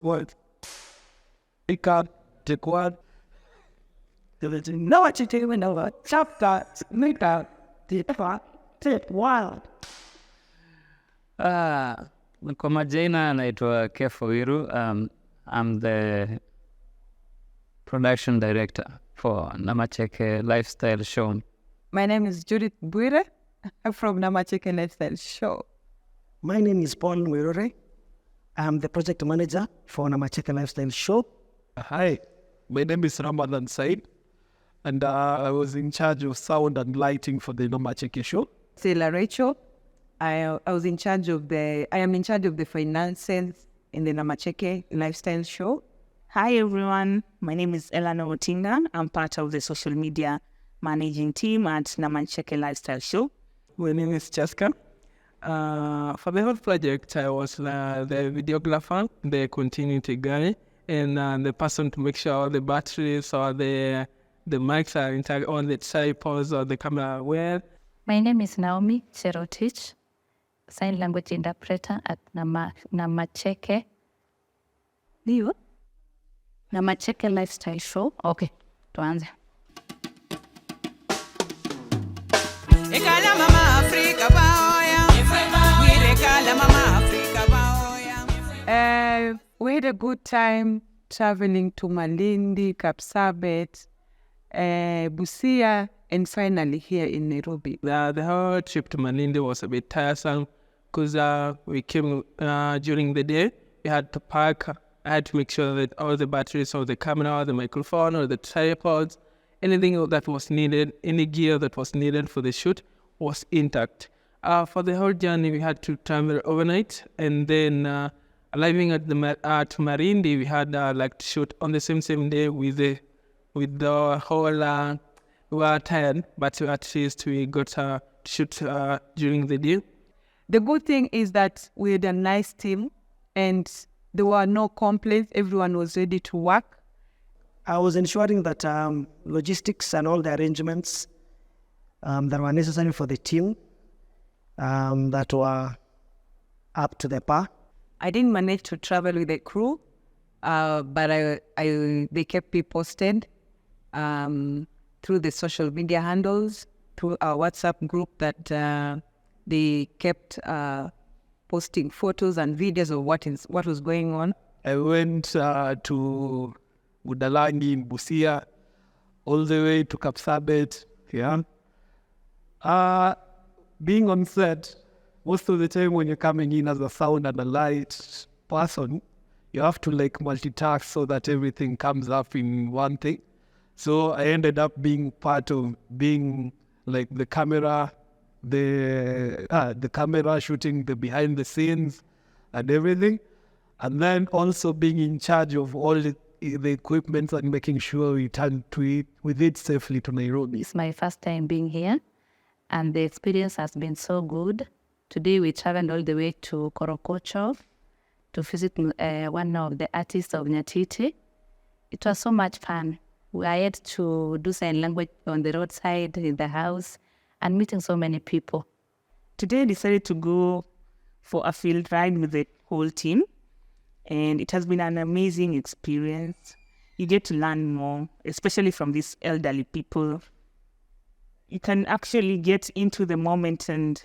What? Pick up, take one. Namacheke window, chapter, make up, take one. Kwa majina naitwa Kefo Wiru. I'm the production director for Namacheke Lifestyle Show. My name is Judith Bwire. I'm from Namacheke Lifestyle Show. My name is Paul Mwirore. I'm the project manager for Namacheke Lifestyle Show. Hi, my name is Ramadan Said, and I was in charge of sound and lighting for the Namacheke show. Sailor Rachel. I am in charge of the finances in the Namacheke Lifestyle Show. Hi everyone, my name is Elana Otinga. I'm part of the social media managing team at Namacheke Lifestyle Show. My name is Cheska. For the whole project, I was the videographer, the continuity guy, and the person to make sure all the batteries or the mics are intact, all the tripods or the camera are well. My name is Naomi Cherotich, sign language interpreter at Namacheke. Ndio? Namacheke Lifestyle Show. Okay, tuanze. Ekala mama Afrika baoya. Ekala mama Afrika baoya. We had a good time traveling to Malindi, Kapsabet, Busia, and finally here in Nairobi. The whole trip to Malindi was a bit tiresome because we came during the day. We had to park. I had to make sure that all the batteries or the camera or the microphone or the tripods, anything that was needed, any gear that was needed for the shoot was intact. For the whole journey, we had to travel overnight, and then arriving at to Malindi, we had to shoot on the same day with the whole. We were tired, but at least we got to shoot during the day. The good thing is that we had a nice team, and there were no complaints. Everyone was ready to work. I was ensuring that logistics and all the arrangements that were necessary for the team that were up to the par. I didn't manage to travel with the crew, but they kept me posted through the social media handles, through our WhatsApp group that they kept posting photos and videos of what was going on. I went to Budalangi in Busia, all the way to Kapsabet. Yeah. Being on set, most of the time when you're coming in as a sound and a light person, you have to multitask so that everything comes up in one thing. So I ended up being part of being the camera, the camera shooting the behind the scenes and everything, and then also being in charge of all the equipment and making sure we turn with it safely to Nairobi. It's my first time being here, and the experience has been so good. Today we traveled all the way to Korokocho to visit one of the artists of Nyatiti. It was so much fun. We had to do sign language on the roadside, in the house, and meeting so many people. Today I decided to go for a field ride with the whole team, and it has been an amazing experience. You get to learn more, especially from these elderly people. You can actually get into the moment and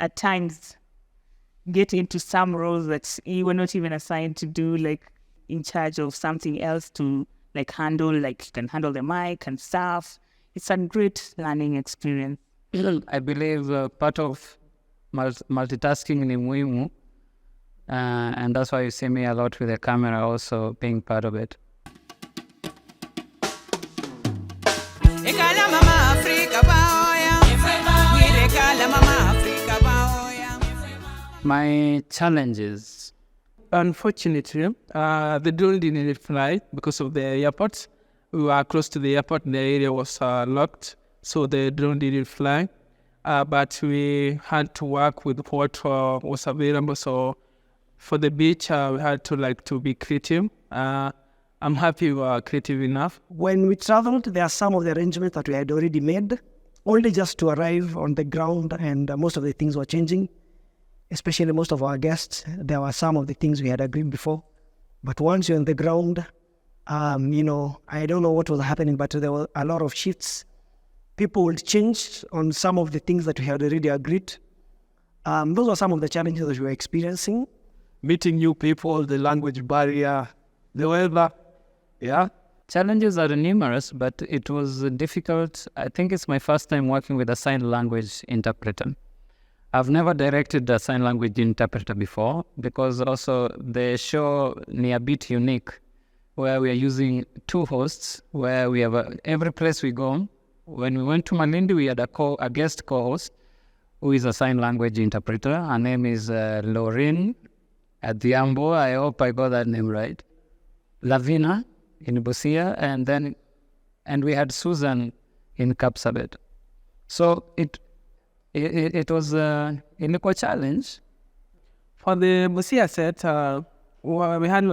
at times get into some roles that you were not even assigned to do, in charge of something else to handle, you can handle the mic and stuff. It's a great learning experience. I believe part of multitasking ni muhimu, and that's why you see me a lot with the camera also being part of it. Ekala mama Afrika baoya. Ekala mama Afrika baoya. My challenges. Unfortunately, the drone didn't fly because of the airport. We were close to the airport, the area was locked, so the drone didn't fly. But we had to work with what was available. So for the beach, we had to be creative. I'm happy we were creative enough. When we traveled, there are some of the arrangements that we had already made, only just to arrive on the ground, and most of the things were changing. Especially most of our guests, there were some of the things we had agreed before But once you're on the ground, I don't know what was happening, but there were a lot of shifts. People would change on some of the things that we had already agreed. Those were some of the challenges that we were experiencing. Meeting new people, the language barrier, the weather. Yeah. Challenges are numerous, but it was difficult. I think it's my first time working with a sign language interpreter. I've never directed a sign language interpreter before, because also the show is a bit unique, where we are using two hosts, where we have every place we go. When we went to Malindi, we had a guest co-host who is a sign language interpreter. Her name is Lauren Adhiambo. I hope I got that name right. Lavina in Busia, and we had Susan in Kapsabet. So it was a challenge. For the Busia set, we had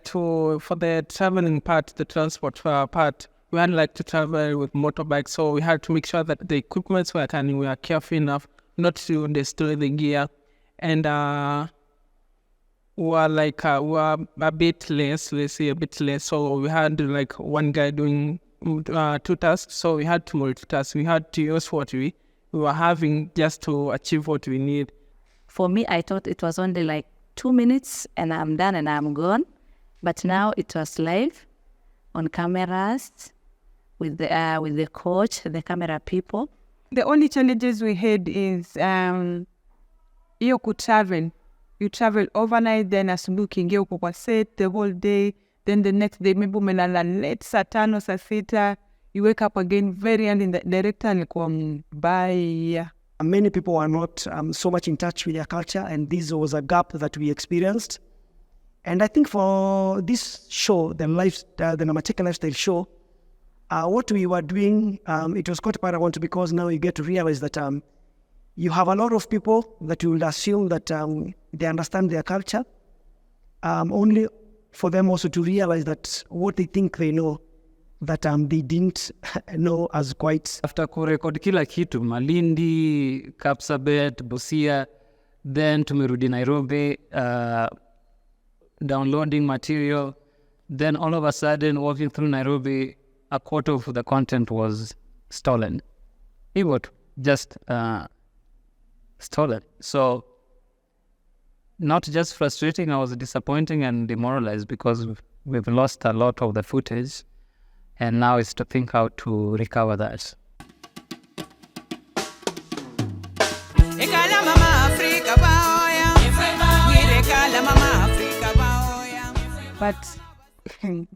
for the traveling part, the transport part, we had to travel with motorbikes, so we had to make sure that the equipments we were careful enough not to destroy the gear, and we were a bit less, let's say a bit less, so we had one guy doing two tasks, so we had to multitask. We had to use what we were having just to achieve what we need. For me, I thought it was only 2 minutes and I'm done and I'm gone. But now it was live on cameras with the coach, the camera people. The only challenges we had is you could travel. You travel overnight, then asubuhi ukiingia uko kwa set the whole day, then the next day maybe umelala late saa 5 saa 6, you wake up again very early. The director alikuwa mbaya. Many people were not so much in touch with their culture, and this was a gap that we experienced. And I think for this show, the Namacheke Lifestyle Show, what we were doing, it was quite paramount, because now you get to realize that you have a lot of people that you will assume that they understand their culture, only for them also to realize that what they think they know, that they didn't know as quite. After kurekod kila kitu, Malindi, Kapsabet, Busia, then tumerudi Nairobi, downloading material, then all of a sudden walking through Nairobi, a quarter of the content was stolen. It was just stolen. So not just frustrating, I was disappointing and demoralized, because we've lost a lot of the footage, and now it's to think how to recover that. Ekala mama Afrika baoya, wirekala mama Afrika baoya. But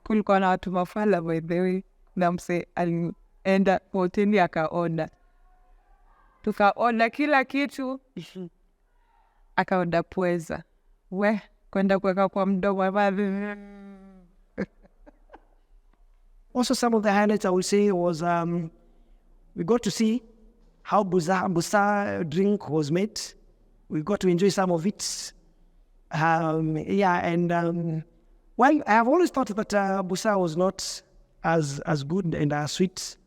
kulikuwa na watu mafala, by the way, na mse alienda hoteli akaoda. Tukaoda kila kitu, akaoda pweza. Kwenda kuweka kwa mdomo. Also, some of the highlights I would say was we got to see how Busa drink was made. We got to enjoy some of it. Well, I have always thought that Busa was not as good and as sweet,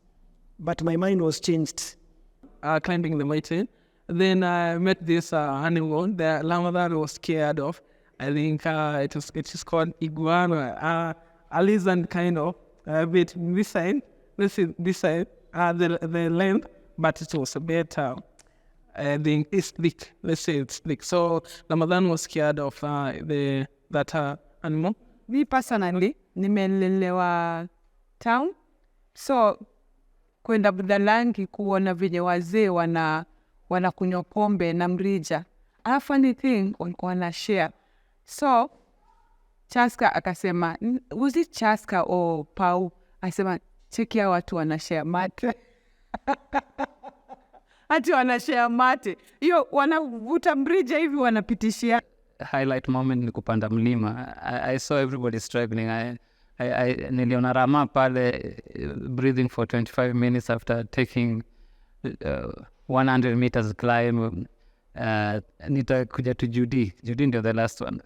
but my mind was changed. Climbing the mountain, then I met this animal that Lamadar was scared of. I think it is called iguana, a lizard kind of. A bit this side, the length, but it was a bit, it's thick. Let's say it's thick. So Ramadan was scared of that animal. Me personally, nimelelewa town, so kwenda Budalangi kuona venye wazee wanakunywa pombe na mrija. A funny thing, walikuwa na share. So Chaska akasema, was it Chaska or Pau? Asema, cheki ya watu wanashare mate. Ati wanashare mate. Iyo wanavuta mrija hivi wanapitishia. Highlight moment ni kupanda mlima. I saw everybody struggling. Niliona Rama pale breathing for 25 minutes after taking 100 meters climb. Nitakuja to Judy. Judy ndio the last one.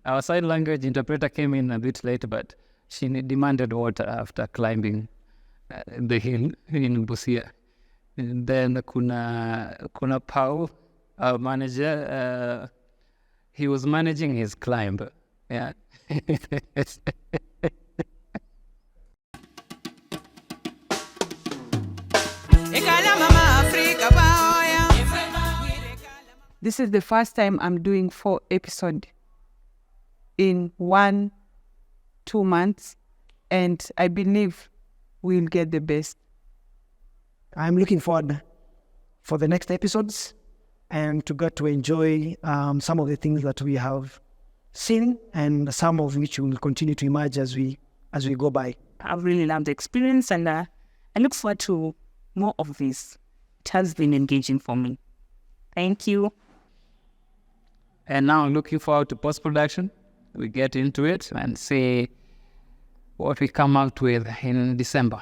Our sign language interpreter came in a bit late, but she demanded water after climbing the hill in Busia. And then kuna Pau, our manager, he was managing his climb. Yeah. Ekala mama Africa baoya. This is the first time I'm doing 4 episodes in 1-2 months, and I believe we'll get the best. I'm looking forward for the next episodes and to get to enjoy some of the things that we have seen and some of which will continue to emerge as we go by. I've really loved the experience, and I look forward to more of this. It has been engaging for me. Thank you. And now looking forward to post-production. We get into it and see what we come out with in December.